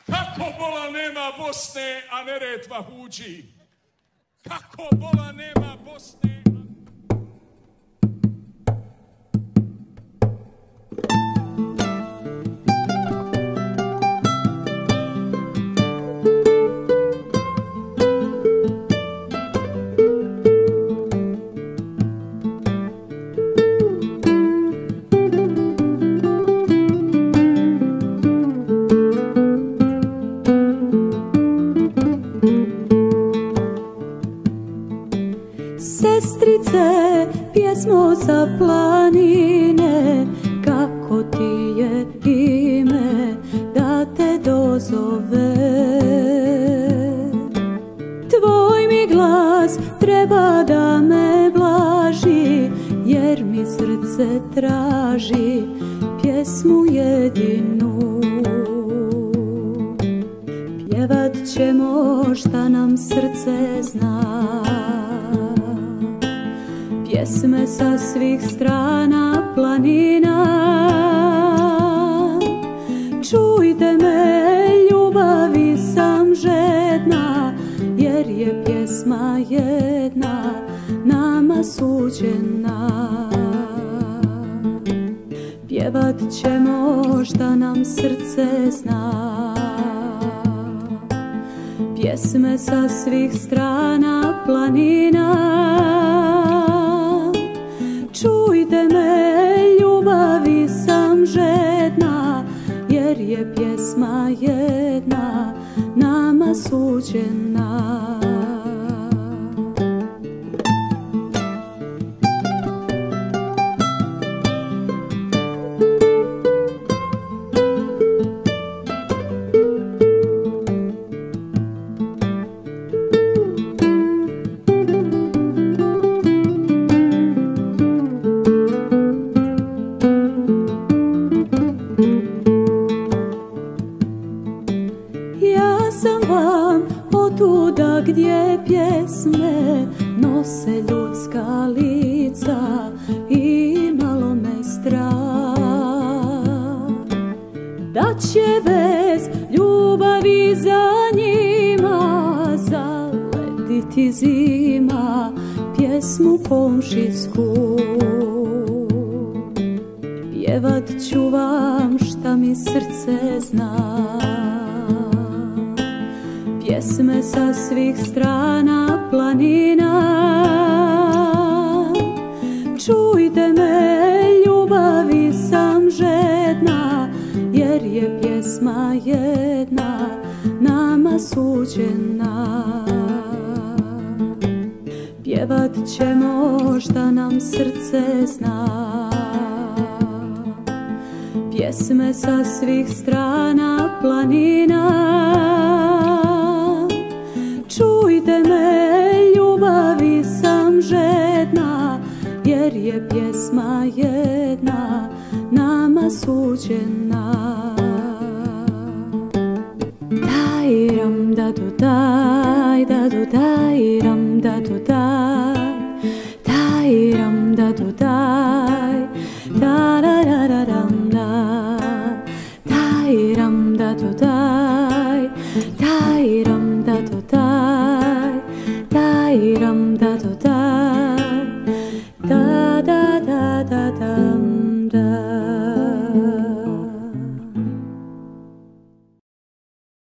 Kako bola nema Bosne, a Neretva huđi? Kako bola nema Bosne... Sestrice, pjesmo sa planine, kako ti je ime da te dozove? Tvoj mi glas treba da me blaži, jer mi srce traži pjesmu jedinu. Pjevat ćemo šta nam srce zna, pjesme sa svih strana planina. Čujte me, ljubavi sam žedna, jer je pjesma jedna nama suđena. Pjevat ćemo šta nam srce zna, pjesme sa svih strana planina. Čujte me, ljubavi sam žedna, jer je pjesma jedna nama suđena. Ja sam vam otuda gdje pjesme nose ljudska lica i malo me strah da će bez ljubavi za njima zaletiti zima pjesmu komšijsku. Pjevat ću vam šta mi srce zna, pjesme sa svih strana planina. Čujte me, ljubavi sam žedna, jer je pjesma jedna nama suđena. Pjevat ćemo šta nam srce zna, pjesme sa svih strana planina. Čujte me, ljubavi sam žedna, jer je pjesma jedna nama suđena. Daj ram da do daj, da do daj ram da do daj, daj ram da do daj, da da da da ram da, daj ram da do daj, daj ram da do daj, daj ram da do daj, da da da da dam.